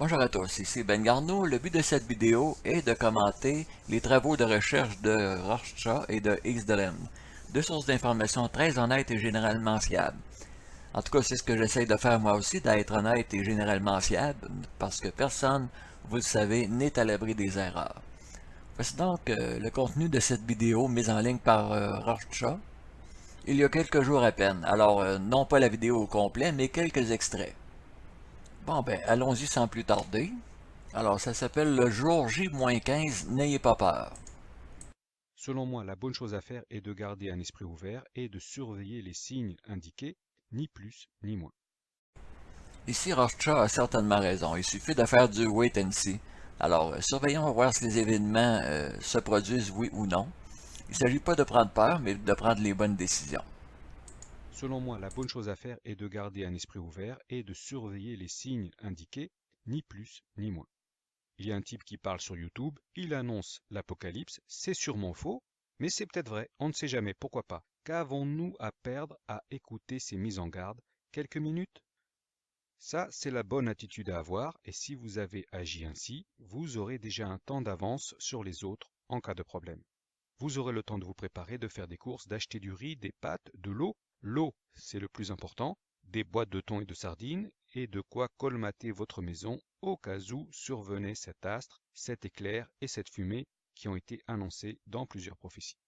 Bonjour à tous, ici Ben Garneau. Le but de cette vidéo est de commenter les travaux de recherche de Rorschach et de Higgs-Delen, deux sources d'informations très honnêtes et généralement fiables. En tout cas, c'est ce que j'essaie de faire moi aussi, d'être honnête et généralement fiable, parce que personne, vous le savez, n'est à l'abri des erreurs. Voici donc le contenu de cette vidéo mise en ligne par Rorschach il y a quelques jours à peine. Alors, non pas la vidéo au complet, mais quelques extraits. Bon ben, allons-y sans plus tarder. Alors, ça s'appelle le jour J-15, n'ayez pas peur. Selon moi, la bonne chose à faire est de garder un esprit ouvert et de surveiller les signes indiqués, ni plus ni moins. Ici, Rorschach a certainement raison. Il suffit de faire du wait and see. Alors, surveillons voir si les événements se produisent, oui ou non. Il ne s'agit pas de prendre peur, mais de prendre les bonnes décisions. Selon moi, la bonne chose à faire est de garder un esprit ouvert et de surveiller les signes indiqués, ni plus ni moins. Il y a un type qui parle sur YouTube, il annonce l'apocalypse, c'est sûrement faux, mais c'est peut-être vrai, on ne sait jamais, pourquoi pas. Qu'avons-nous à perdre à écouter ces mises en garde? Quelques minutes? Ça, c'est la bonne attitude à avoir, et si vous avez agi ainsi, vous aurez déjà un temps d'avance sur les autres en cas de problème. Vous aurez le temps de vous préparer, de faire des courses, d'acheter du riz, des pâtes, de l'eau. L'eau, c'est le plus important, des boîtes de thon et de sardines, et de quoi colmater votre maison au cas où survenait cet astre, cet éclair et cette fumée qui ont été annoncés dans plusieurs prophéties.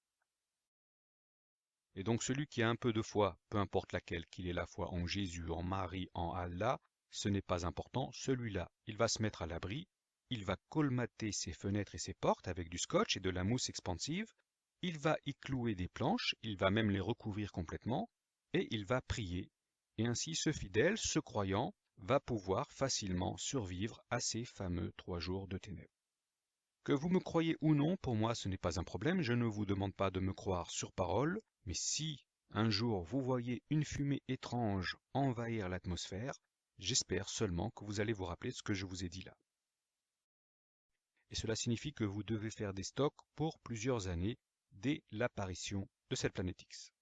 Et donc celui qui a un peu de foi, peu importe laquelle, qu'il ait la foi en Jésus, en Marie, en Allah, ce n'est pas important, celui-là, il va se mettre à l'abri, il va colmater ses fenêtres et ses portes avec du scotch et de la mousse expansive, il va y clouer des planches, il va même les recouvrir complètement, et il va prier. Et ainsi ce fidèle, ce croyant, va pouvoir facilement survivre à ces fameux 3 jours de ténèbres. Que vous me croyez ou non, pour moi ce n'est pas un problème, je ne vous demande pas de me croire sur parole, mais si un jour vous voyez une fumée étrange envahir l'atmosphère, j'espère seulement que vous allez vous rappeler ce que je vous ai dit là. Et cela signifie que vous devez faire des stocks pour plusieurs années dès l'apparition de cette planète X.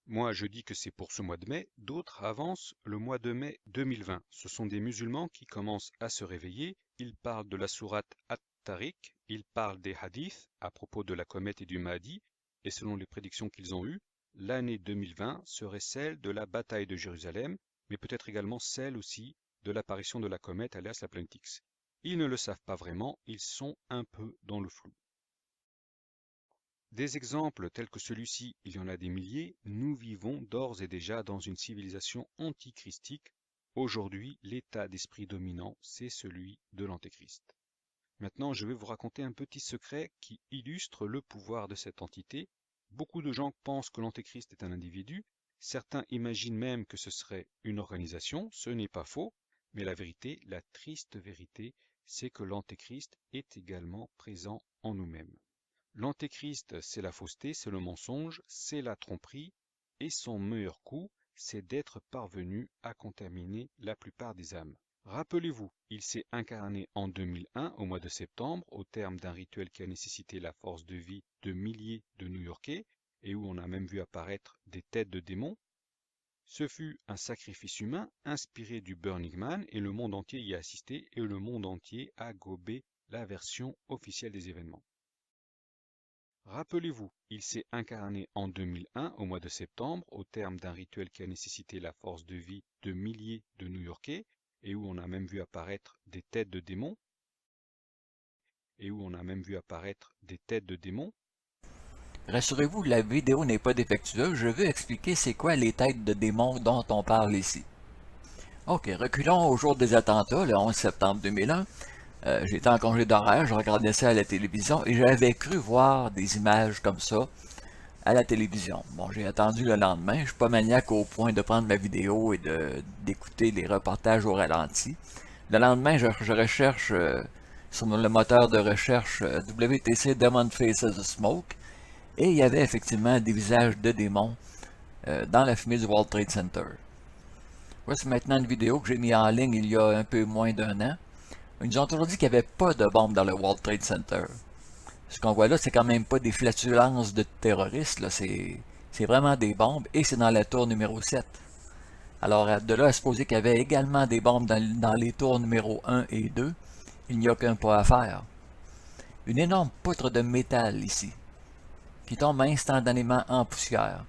Moi, je dis que c'est pour ce mois de mai, d'autres avancent le mois de mai 2020. Ce sont des musulmans qui commencent à se réveiller, ils parlent de la sourate At-Tariq, ils parlent des hadiths à propos de la comète et du Mahdi, et selon les prédictions qu'ils ont eues, l'année 2020 serait celle de la bataille de Jérusalem, mais peut-être également celle aussi de l'apparition de la comète alias la planète X. Ils ne le savent pas vraiment, ils sont un peu dans le flou. Des exemples tels que celui-ci, il y en a des milliers, nous vivons d'ores et déjà dans une civilisation antichristique. Aujourd'hui, l'état d'esprit dominant, c'est celui de l'antéchrist. Maintenant, je vais vous raconter un petit secret qui illustre le pouvoir de cette entité. Beaucoup de gens pensent que l'antéchrist est un individu, certains imaginent même que ce serait une organisation, ce n'est pas faux, mais la vérité, la triste vérité, c'est que l'antéchrist est également présent en nous-mêmes. L'antéchrist, c'est la fausseté, c'est le mensonge, c'est la tromperie, et son meilleur coup, c'est d'être parvenu à contaminer la plupart des âmes. Rappelez-vous, il s'est incarné en 2001 au mois de septembre au terme d'un rituel qui a nécessité la force de vie de milliers de New-Yorkais et où on a même vu apparaître des têtes de démons. Ce fut un sacrifice humain inspiré du Burning Man et le monde entier y a assisté et le monde entier a gobé la version officielle des événements. Rappelez-vous, il s'est incarné en 2001 au mois de septembre au terme d'un rituel qui a nécessité la force de vie de milliers de New-Yorkais et où on a même vu apparaître des têtes de démons. Rassurez-vous, la vidéo n'est pas défectueuse, je veux expliquer c'est quoi les têtes de démons dont on parle ici. Ok, reculons au jour des attentats, le 11 septembre 2001. J'étais en congé d'horaire, je regardais ça à la télévision et j'avais cru voir des images comme ça à la télévision. Bon, j'ai attendu le lendemain, je suis pas maniaque au point de prendre ma vidéo et d'écouter les reportages au ralenti. Le lendemain, je recherche sur le moteur de recherche WTC Demon Faces of Smoke et il y avait effectivement des visages de démons dans la fumée du World Trade Center. Voici maintenant une vidéo que j'ai mis en ligne il y a un peu moins d'un an. Ils nous ont toujours dit qu'il n'y avait pas de bombe dans le World Trade Center. Ce qu'on voit là, c'est quand même pas des flatulences de terroristes, là, c'est vraiment des bombes, et c'est dans la tour numéro 7. Alors, de là à supposer qu'il y avait également des bombes dans les tours numéro 1 et 2, il n'y a qu'un pas à faire. Une énorme poutre de métal ici, qui tombe instantanément en poussière.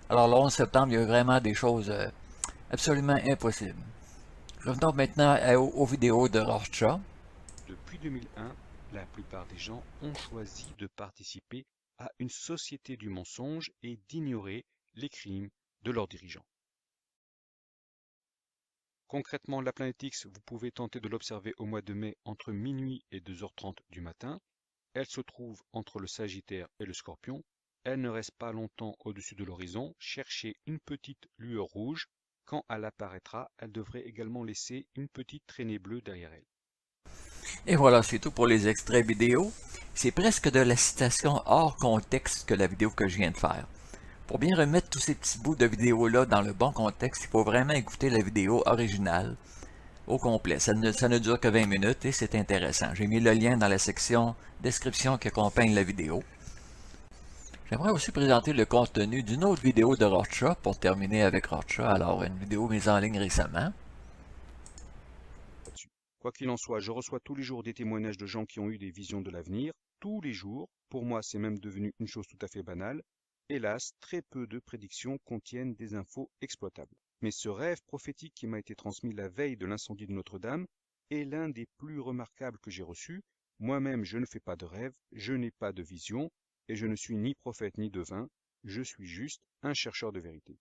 Alors, le 11 septembre, il y a eu vraiment des choses absolument impossibles. Revenons maintenant aux vidéos de Rorschach. Depuis 2001, la plupart des gens ont choisi de participer à une société du mensonge et d'ignorer les crimes de leurs dirigeants. Concrètement, la planète X, vous pouvez tenter de l'observer au mois de mai entre minuit et 2h30 du matin. Elle se trouve entre le Sagittaire et le Scorpion. Elle ne reste pas longtemps au-dessus de l'horizon. Cherchez une petite lueur rouge. Quand elle apparaîtra, elle devrait également laisser une petite traînée bleue derrière elle. Et voilà, c'est tout pour les extraits vidéo. C'est presque de la citation hors contexte que la vidéo que je viens de faire. Pour bien remettre tous ces petits bouts de vidéo-là dans le bon contexte, il faut vraiment écouter la vidéo originale au complet. Ça ne dure que 20 minutes et c'est intéressant. J'ai mis le lien dans la section description qui accompagne la vidéo. J'aimerais aussi présenter le contenu d'une autre vidéo de Rorschach pour terminer avec Rorschach. Alors, une vidéo mise en ligne récemment. Quoi qu'il en soit, je reçois tous les jours des témoignages de gens qui ont eu des visions de l'avenir. Tous les jours. Pour moi, c'est même devenu une chose tout à fait banale. Hélas, très peu de prédictions contiennent des infos exploitables. Mais ce rêve prophétique qui m'a été transmis la veille de l'incendie de Notre-Dame est l'un des plus remarquables que j'ai reçus. Moi-même, je ne fais pas de rêve, je n'ai pas de vision, et je ne suis ni prophète ni devin, je suis juste un chercheur de vérité.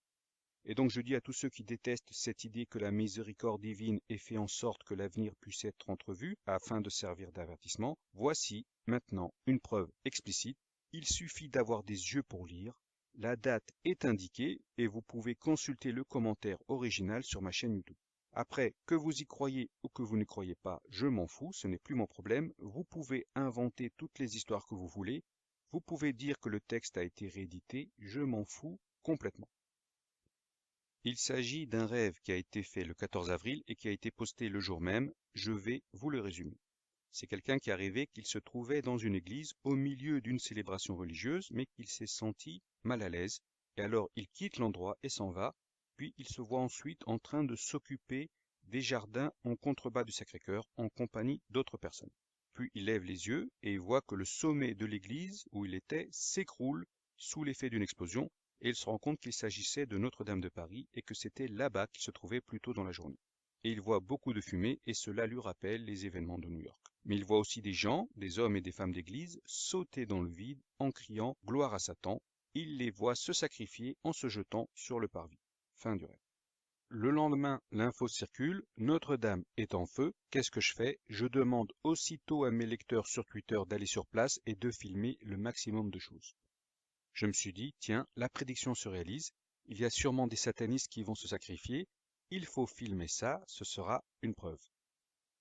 Et donc je dis à tous ceux qui détestent cette idée que la miséricorde divine ait fait en sorte que l'avenir puisse être entrevu afin de servir d'avertissement, voici maintenant une preuve explicite. Il suffit d'avoir des yeux pour lire. La date est indiquée et vous pouvez consulter le commentaire original sur ma chaîne YouTube. Après, que vous y croyez ou que vous n'y croyez pas, je m'en fous, ce n'est plus mon problème. Vous pouvez inventer toutes les histoires que vous voulez. Vous pouvez dire que le texte a été réédité, je m'en fous complètement. Il s'agit d'un rêve qui a été fait le 14 avril et qui a été posté le jour même. Je vais vous le résumer. C'est quelqu'un qui a rêvé qu'il se trouvait dans une église au milieu d'une célébration religieuse, mais qu'il s'est senti mal à l'aise. Et alors il quitte l'endroit et s'en va, puis il se voit ensuite en train de s'occuper des jardins en contrebas du Sacré-Cœur en compagnie d'autres personnes. Puis il lève les yeux et voit que le sommet de l'église où il était s'écroule sous l'effet d'une explosion, et il se rend compte qu'il s'agissait de Notre-Dame de Paris et que c'était là-bas qu'il se trouvait plus tôt dans la journée. Et il voit beaucoup de fumée et cela lui rappelle les événements de New York. Mais il voit aussi des gens, des hommes et des femmes d'église, sauter dans le vide en criant « Gloire à Satan ». Il les voit se sacrifier en se jetant sur le parvis. Fin du rêve. Le lendemain, l'info circule, Notre-Dame est en feu, qu'est-ce que je fais? Je demande aussitôt à mes lecteurs sur Twitter d'aller sur place et de filmer le maximum de choses. Je me suis dit, tiens, la prédiction se réalise, il y a sûrement des satanistes qui vont se sacrifier, il faut filmer ça, ce sera une preuve.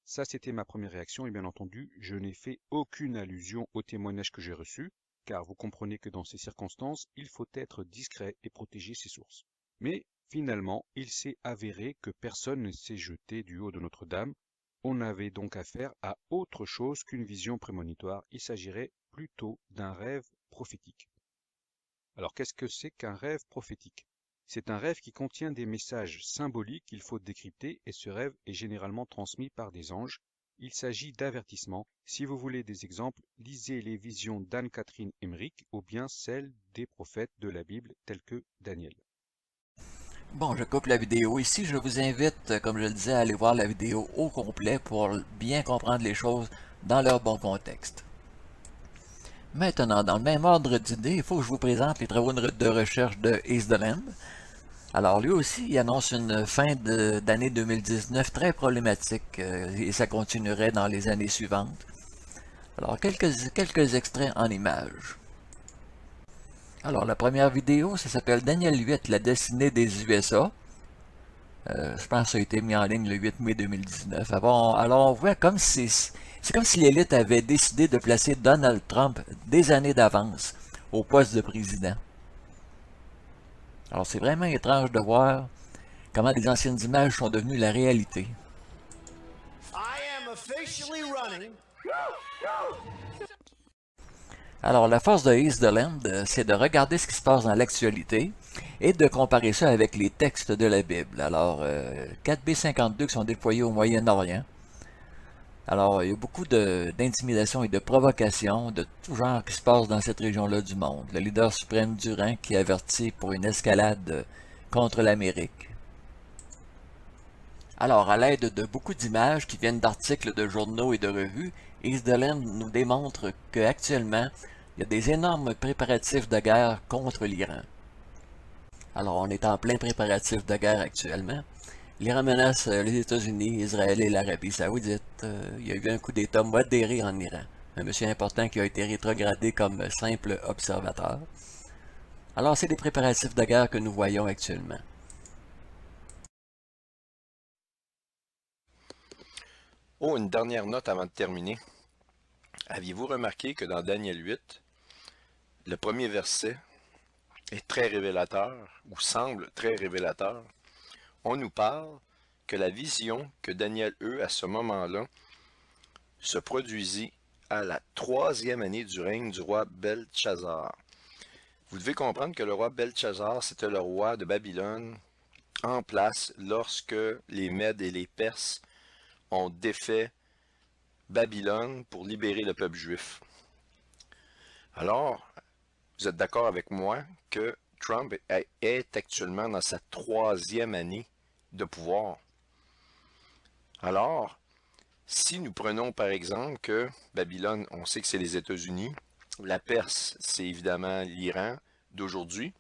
Ça, c'était ma première réaction et bien entendu, je n'ai fait aucune allusion au témoignage que j'ai reçu, car vous comprenez que dans ces circonstances, il faut être discret et protéger ses sources. Mais finalement, il s'est avéré que personne ne s'est jeté du haut de Notre-Dame. On avait donc affaire à autre chose qu'une vision prémonitoire, il s'agirait plutôt d'un rêve prophétique. Alors qu'est-ce que c'est qu'un rêve prophétique? C'est un rêve qui contient des messages symboliques qu'il faut décrypter et ce rêve est généralement transmis par des anges. Il s'agit d'avertissements. Si vous voulez des exemples, lisez les visions d'Anne-Catherine Emmerich ou bien celles des prophètes de la Bible tels que Daniel. Bon, je coupe la vidéo ici. Je vous invite, comme je le disais, à aller voir la vidéo au complet pour bien comprendre les choses dans leur bon contexte. Maintenant, dans le même ordre d'idées, il faut que je vous présente les travaux de recherche de Eastland. Alors lui aussi, il annonce une fin d'année 2019 très problématique et ça continuerait dans les années suivantes. Alors quelques extraits en images. Alors la première vidéo, ça s'appelle Daniel 8, la destinée des USA. Je pense que ça a été mis en ligne le 8 mai 2019. Alors on voit comme c'est comme si l'élite avait décidé de placer Donald Trump des années d'avance au poste de président. Alors c'est vraiment étrange de voir comment les anciennes images sont devenues la réalité. Alors, la force de East the Land, c'est de regarder ce qui se passe dans l'actualité et de comparer ça avec les textes de la Bible. Alors, 4B52 qui sont déployés au Moyen-Orient. Alors, il y a beaucoup d'intimidation et de provocation de tout genre qui se passe dans cette région-là du monde. Le leader suprême Durand qui avertit pour une escalade contre l'Amérique. Alors, à l'aide de beaucoup d'images qui viennent d'articles de journaux et de revues, East the Land nous démontre qu'actuellement, il y a des énormes préparatifs de guerre contre l'Iran. Alors, on est en plein préparatif de guerre actuellement. L'Iran menace les États-Unis, Israël et l'Arabie Saoudite. Il y a eu un coup d'État modéré en Iran. Un monsieur important qui a été rétrogradé comme simple observateur. Alors, c'est des préparatifs de guerre que nous voyons actuellement. Oh, une dernière note avant de terminer. Aviez-vous remarqué que dans Daniel 8, le premier verset est très révélateur, ou semble très révélateur? On nous parle que la vision que Daniel eut à ce moment-là se produisit à la 3e année du règne du roi Beltchazzar. Vous devez comprendre que le roi Beltchazzar, c'était le roi de Babylone en place lorsque les Mèdes et les Perses ont défait Babylone pour libérer le peuple juif. Alors, vous êtes d'accord avec moi que Trump est actuellement dans sa 3e année de pouvoir. Alors, si nous prenons par exemple que Babylone, on sait que c'est les États-Unis, la Perse, c'est évidemment l'Iran d'aujourd'hui.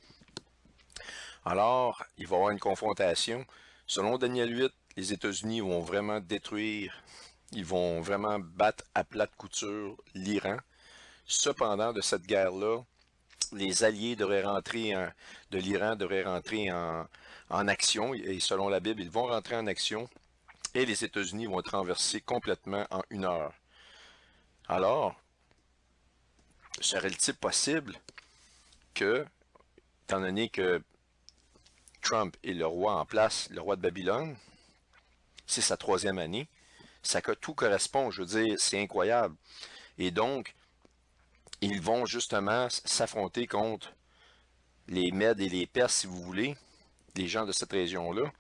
Alors, il va y avoir une confrontation. Selon Daniel 8, les États-Unis vont vraiment détruire, ils vont vraiment battre à plate couture l'Iran. Cependant, de cette guerre-là, les alliés de l'Iran devraient rentrer en action, et selon la Bible, ils vont rentrer en action, et les États-Unis vont être renversés complètement en 1 heure. Alors, serait-il possible que, étant donné que Trump est le roi en place, le roi de Babylone, c'est sa 3e année, ça que tout correspond, je veux dire, c'est incroyable. Et donc, ils vont justement s'affronter contre les Mèdes et les Perses, si vous voulez, des gens de cette région-là.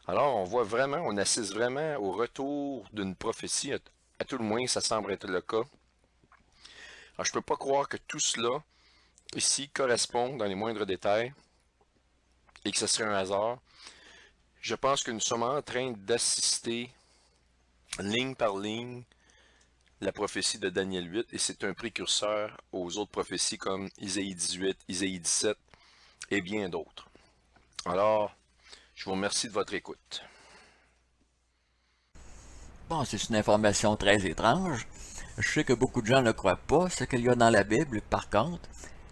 Alors, on voit vraiment, on assiste vraiment au retour d'une prophétie, à tout le moins, ça semble être le cas. Alors, je ne peux pas croire que tout cela, ici, correspond dans les moindres détails, et que ce serait un hasard. Je pense que nous sommes en train d'assister, ligne par ligne, la prophétie de Daniel 8, et c'est un précurseur aux autres prophéties comme Isaïe 18, Isaïe 17, et bien d'autres. Alors, je vous remercie de votre écoute. Bon, c'est une information très étrange. Je sais que beaucoup de gens ne croient pas ce qu'il y a dans la Bible. Par contre,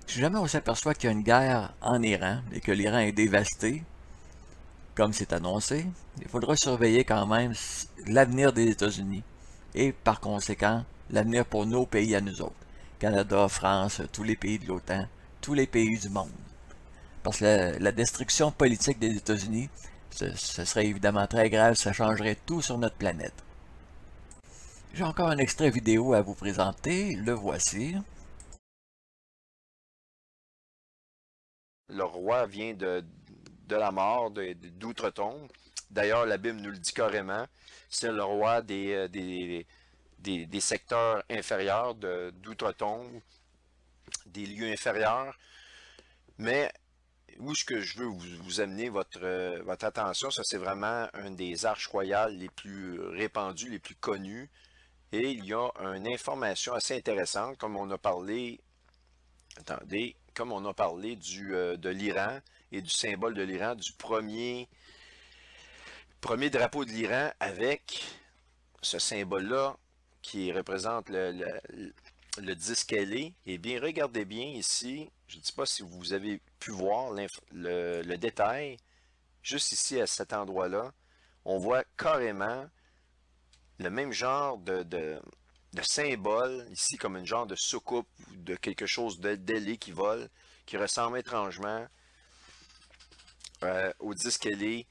si jamais on s'aperçoit qu'il y a une guerre en Iran et que l'Iran est dévasté, comme c'est annoncé, il faudra surveiller quand même l'avenir des États-Unis et par conséquent l'avenir pour nos pays à nous autres. Canada, France, tous les pays de l'OTAN, tous les pays du monde. Parce que la destruction politique des États-Unis, ce serait évidemment très grave, ça changerait tout sur notre planète. J'ai encore un extrait vidéo à vous présenter, le voici. Le roi vient de la mort, d'outre-tombe. D'ailleurs, la Bible nous le dit carrément. C'est le roi des secteurs inférieurs d'outre-tombe, des lieux inférieurs. Mais où est-ce que je veux vous amener votre attention, ça c'est vraiment une des arches royales les plus répandues, les plus connues. Et il y a une information assez intéressante, comme on a parlé, attendez, comme on a parlé de l'Iran et du symbole de l'Iran, du premier drapeau de l'Iran avec ce symbole-là qui représente le disque ailé. Eh bien, regardez bien ici, je ne sais pas si vous avez pu voir le détail, juste ici à cet endroit-là, on voit carrément le même genre de symbole, ici comme une genre de soucoupe, ou de quelque chose d'ailé qui vole, qui ressemble étrangement au disque ailé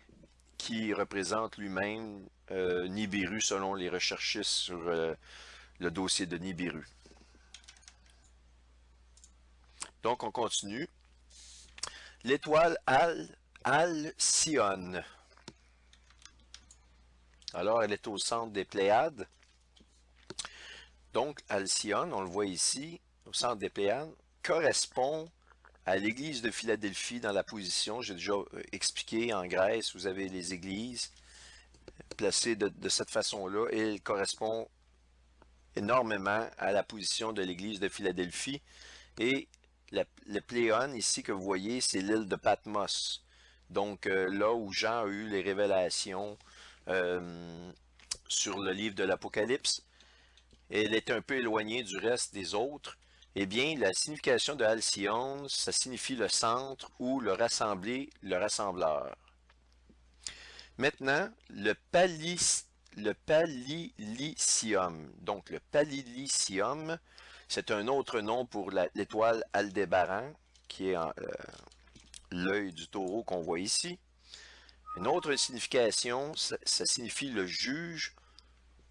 qui représente lui-même Nibiru selon les recherchistes sur le dossier de Nibiru. Donc, on continue. L'étoile Alcyone. Alors, elle est au centre des Pléiades. Donc, Alcyone, on le voit ici, au centre des Pléiades, correspond à l'église de Philadelphie dans la position. J'ai déjà expliqué, en Grèce, vous avez les églises placées de cette façon-là, et elle correspond énormément à la position de l'église de Philadelphie. Et le Pléion ici que vous voyez, c'est l'île de Patmos. Donc là où Jean a eu les révélations sur le livre de l'Apocalypse, elle est un peu éloignée du reste des autres. Eh bien, la signification de Alcyone, ça signifie le centre ou le rassemblé, le rassembleur. Maintenant, le palilicium. Donc, le palilicium, c'est un autre nom pour l'étoile Aldébaran, qui est l'œil du taureau qu'on voit ici. Une autre signification, ça signifie le juge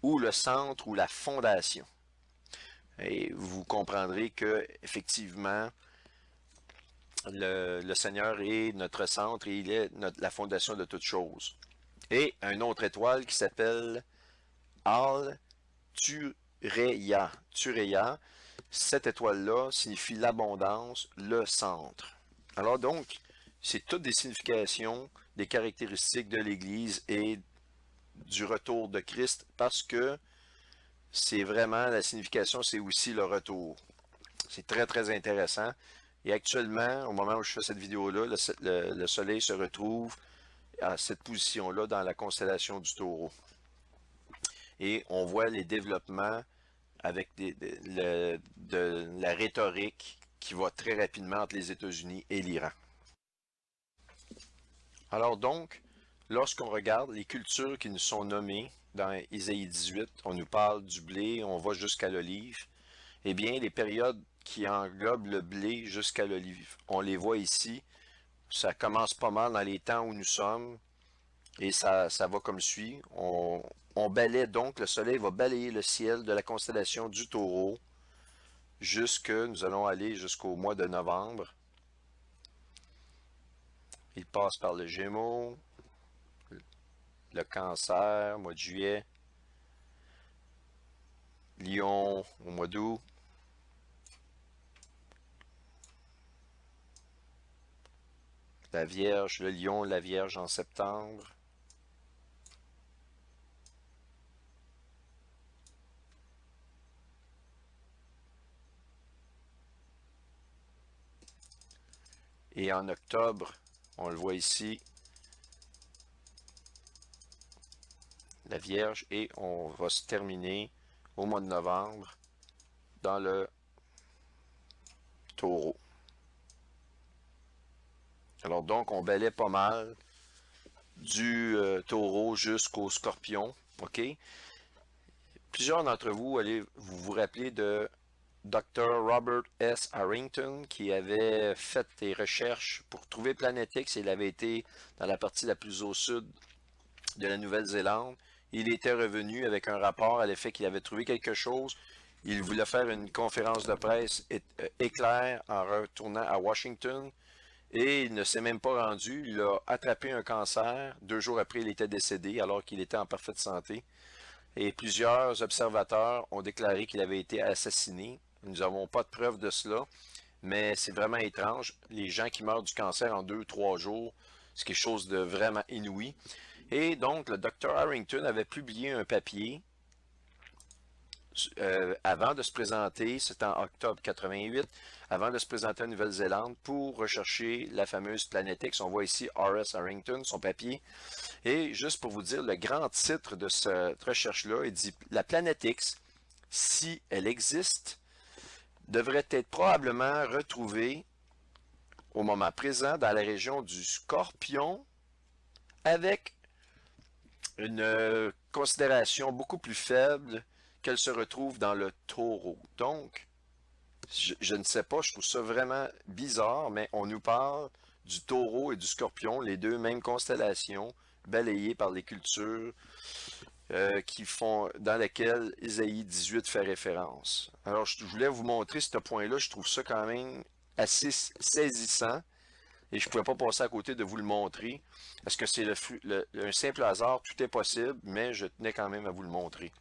ou le centre ou la fondation. Et vous comprendrez que effectivement, le Seigneur est notre centre et il est la fondation de toutes choses. Et une autre étoile qui s'appelle Al-Tureia. Tureia, cette étoile-là signifie l'abondance, le centre. Alors donc, c'est toutes des significations, des caractéristiques de l'Église et du retour de Christ, parce que c'est vraiment, la signification, c'est aussi le retour. C'est très, très intéressant. Et actuellement, au moment où je fais cette vidéo-là, le Soleil se retrouve à cette position-là dans la constellation du Taureau. Et on voit les développements avec de la rhétorique qui va très rapidement entre les États-Unis et l'Iran. Alors donc, lorsqu'on regarde les cultures qui nous sont nommées dans Isaïe 18, on nous parle du blé, on va jusqu'à l'olive. Eh bien, les périodes qui englobent le blé jusqu'à l'olive, on les voit ici. Ça commence pas mal dans les temps où nous sommes et ça va comme suit. On balaie donc, le soleil va balayer le ciel de la constellation du Taureau nous allons aller jusqu'au mois de novembre. Il passe par le Gémeaux, le Cancer, mois de juillet, Lion au mois d'août, la Vierge, le Lion, la Vierge en septembre, et en octobre, on le voit ici, la Vierge, et on va se terminer au mois de novembre dans le Taureau. Alors donc, on balaie pas mal du Taureau jusqu'au Scorpion, ok? Plusieurs d'entre vous, vous vous rappelez de Dr. Robert S. Harrington, qui avait fait des recherches pour trouver Planète X. Il avait été dans la partie la plus au sud de la Nouvelle-Zélande. Il était revenu avec un rapport à l'effet qu'il avait trouvé quelque chose. Il voulait faire une conférence de presse éclair en retournant à Washington. Et il ne s'est même pas rendu. Il a attrapé un cancer. 2 jours après, il était décédé alors qu'il était en parfaite santé. Et plusieurs observateurs ont déclaré qu'il avait été assassiné. Nous n'avons pas de preuve de cela, mais c'est vraiment étrange. Les gens qui meurent du cancer en 2-3 jours, c'est quelque chose de vraiment inouï. Et donc, le Dr. Harrington avait publié un papier avant de se présenter, c'était en octobre 88, avant de se présenter en Nouvelle-Zélande pour rechercher la fameuse Planète X. On voit ici R.S. Harrington, son papier. Et juste pour vous dire, le grand titre de cette recherche-là, il dit « La Planète X, si elle existe, devrait être probablement retrouvée au moment présent dans la région du Scorpion avec une considération beaucoup plus faible qu'elle se retrouve dans le Taureau. » Donc, je ne sais pas, je trouve ça vraiment bizarre, mais on nous parle du Taureau et du Scorpion, les deux mêmes constellations, balayées par les cultures dans lesquelles Isaïe 18 fait référence. Alors, je voulais vous montrer ce point-là, je trouve ça quand même assez saisissant et je ne pouvais pas passer à côté de vous le montrer. Parce que c'est un simple hasard, tout est possible, mais je tenais quand même à vous le montrer.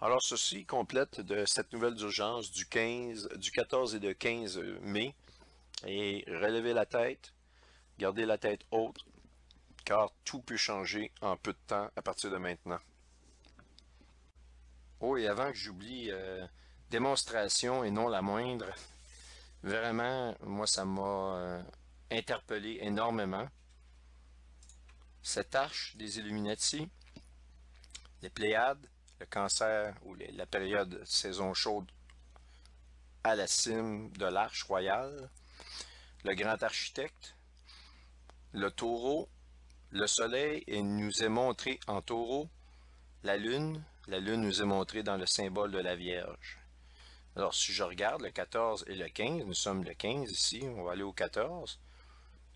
Alors, ceci complète de cette nouvelle d'urgence du 14 et de 15 mai. Et relevez la tête, gardez la tête haute, car tout peut changer en peu de temps à partir de maintenant. Oh, et avant que j'oublie, démonstration et non la moindre, vraiment, moi, ça m'a interpellé énormément. Cette arche des Illuminati, les Pléiades, le cancer ou la période saison chaude à la cime de l'arche royale, le grand architecte, le taureau, le soleil et nous est montré en taureau, la lune nous est montrée dans le symbole de la Vierge. Alors si je regarde le 14 et le 15, nous sommes le 15 ici, on va aller au 14.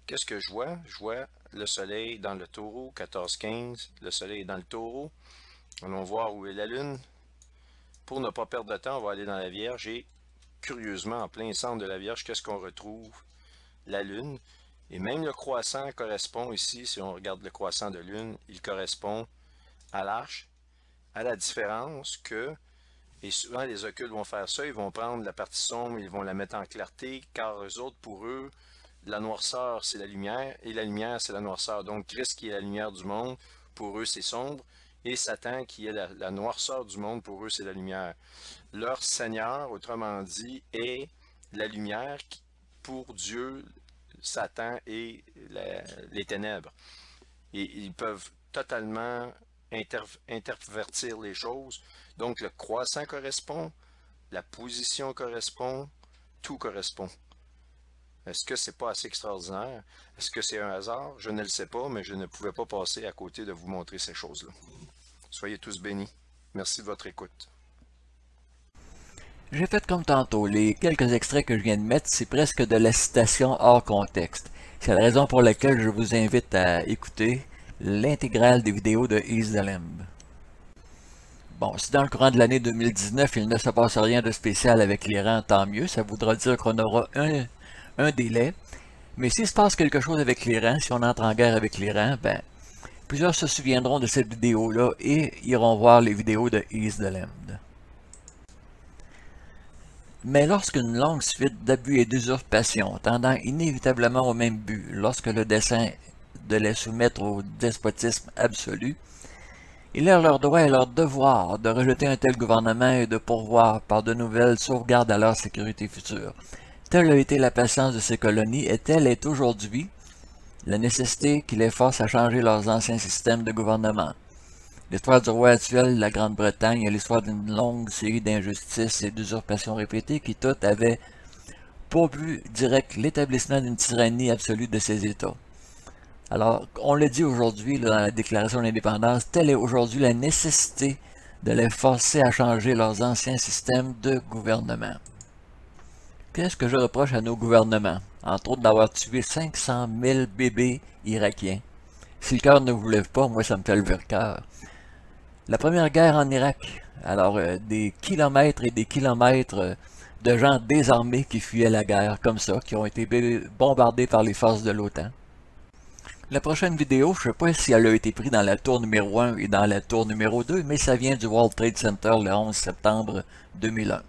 Qu'est-ce que je vois? Je vois le soleil dans le taureau, 14-15, le soleil est dans le taureau. Allons voir où est la lune. Pour ne pas perdre de temps, on va aller dans la Vierge et curieusement, en plein centre de la Vierge, qu'est-ce qu'on retrouve? La lune. Et même le croissant correspond ici, si on regarde le croissant de lune, il correspond à l'arche, à la différence que, et souvent les occultes vont faire ça, ils vont prendre la partie sombre, ils vont la mettre en clarté, car eux autres, pour eux, la noirceur c'est la lumière, et la lumière c'est la noirceur. Donc Christ qui est la lumière du monde, pour eux c'est sombre, et Satan qui est la noirceur du monde, pour eux c'est la lumière. Leur Seigneur, autrement dit, est la lumière qui, pour Dieu, Satan et les ténèbres. Et ils peuvent totalement intervertir les choses. Donc le croissant correspond, la position correspond, tout correspond. Est-ce que c'est pas assez extraordinaire? Est-ce que c'est un hasard? Je ne le sais pas, mais je ne pouvais pas passer à côté de vous montrer ces choses-là. Soyez tous bénis. Merci de votre écoute. J'ai fait comme tantôt, les quelques extraits que je viens de mettre, c'est presque de la citation hors contexte. C'est la raison pour laquelle je vous invite à écouter l'intégrale des vidéos de Is the Lamb. Bon, si dans le courant de l'année 2019, il ne se passe rien de spécial avec l'Iran, tant mieux, ça voudra dire qu'on aura un délai. Mais s'il se passe quelque chose avec l'Iran, si on entre en guerre avec l'Iran, ben, plusieurs se souviendront de cette vidéo-là et iront voir les vidéos de Is the Lamb. Mais lorsqu'une longue suite d'abus et d'usurpation tendant inévitablement au même but, lorsque le dessein de les soumettre au despotisme absolu, il est leur droit et leur devoir de rejeter un tel gouvernement et de pourvoir par de nouvelles sauvegardes à leur sécurité future. Telle a été la patience de ces colonies et telle est aujourd'hui la nécessité qui les force à changer leurs anciens systèmes de gouvernement. L'histoire du roi actuel de la Grande-Bretagne est l'histoire d'une longue série d'injustices et d'usurpations répétées qui toutes avaient pour but direct l'établissement d'une tyrannie absolue de ces États. Alors, on le dit aujourd'hui dans la Déclaration d'indépendance, telle est aujourd'hui la nécessité de les forcer à changer leurs anciens systèmes de gouvernement. Qu'est-ce que je reproche à nos gouvernements? Entre autres d'avoir tué 500 000 bébés irakiens. Si le cœur ne vous lève pas, moi ça me fait lever le cœur. La première guerre en Irak, alors des kilomètres et des kilomètres de gens désarmés qui fuyaient la guerre comme ça, qui ont été bombardés par les forces de l'OTAN. La prochaine vidéo, je ne sais pas si elle a été prise dans la tour numéro 1 et dans la tour numéro 2, mais ça vient du World Trade Center le 11 septembre 2001.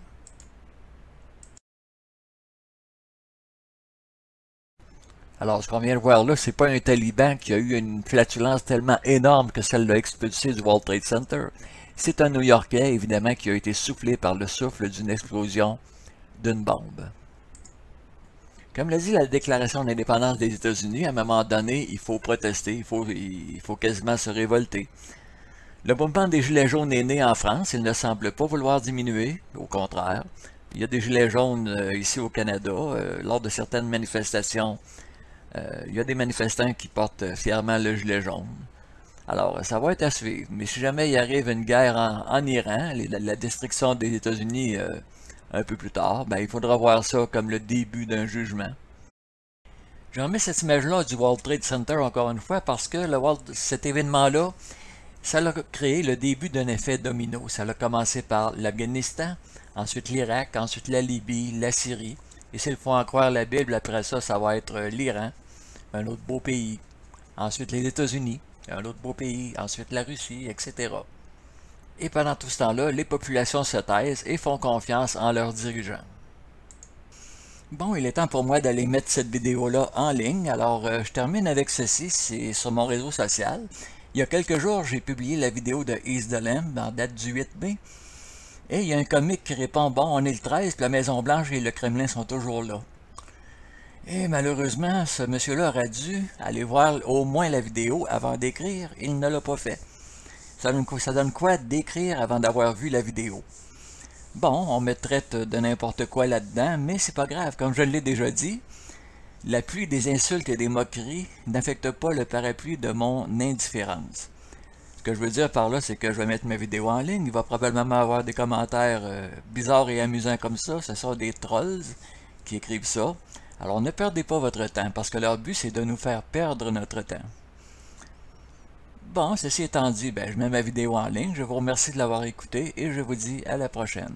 Alors, ce qu'on vient de voir là, c'est pas un taliban qui a eu une flatulence tellement énorme que celle l'a expulsé du World Trade Center. C'est un New-Yorkais, évidemment, qui a été soufflé par le souffle d'une explosion d'une bombe. Comme l'a dit la Déclaration d'indépendance des États-Unis, à un moment donné, il faut protester, il faut quasiment se révolter. Le mouvement des Gilets jaunes est né en France, il ne semble pas vouloir diminuer, au contraire. Il y a des Gilets jaunes ici au Canada, lors de certaines manifestations. Il y a des manifestants qui portent fièrement le gilet jaune. Alors, ça va être à suivre. Mais si jamais il arrive une guerre en Iran, la destruction des États-Unis un peu plus tard, ben, il faudra voir ça comme le début d'un jugement. J'ai remis cette image-là du World Trade Center encore une fois parce que cet événement-là, ça a créé le début d'un effet domino. Ça a commencé par l'Afghanistan, ensuite l'Irak, ensuite la Libye, la Syrie. Et s'il faut en croire la Bible, après ça, ça va être l'Iran, un autre beau pays. Ensuite les États-Unis, un autre beau pays. Ensuite la Russie, etc. Et pendant tout ce temps-là, les populations se taisent et font confiance en leurs dirigeants. Bon, il est temps pour moi d'aller mettre cette vidéo-là en ligne. Alors, je termine avec ceci, c'est sur mon réseau social. Il y a quelques jours, j'ai publié la vidéo de East the Lamb en date du 8 mai. Et il y a un comique qui répond « Bon, on est le 13, puis la Maison-Blanche et le Kremlin sont toujours là. » Et malheureusement, ce monsieur-là aurait dû aller voir au moins la vidéo avant d'écrire. Il ne l'a pas fait. Ça donne quoi d'écrire avant d'avoir vu la vidéo? Bon, on me traite de n'importe quoi là-dedans, mais c'est pas grave. Comme je l'ai déjà dit, la pluie des insultes et des moqueries n'affecte pas le parapluie de mon indifférence. Ce que je veux dire par là, c'est que je vais mettre ma vidéo en ligne. Il va probablement avoir des commentaires bizarres et amusants comme ça. Ce sont des trolls qui écrivent ça. Alors ne perdez pas votre temps, parce que leur but, c'est de nous faire perdre notre temps. Bon, ceci étant dit, je mets ma vidéo en ligne. Je vous remercie de l'avoir écouté et je vous dis à la prochaine.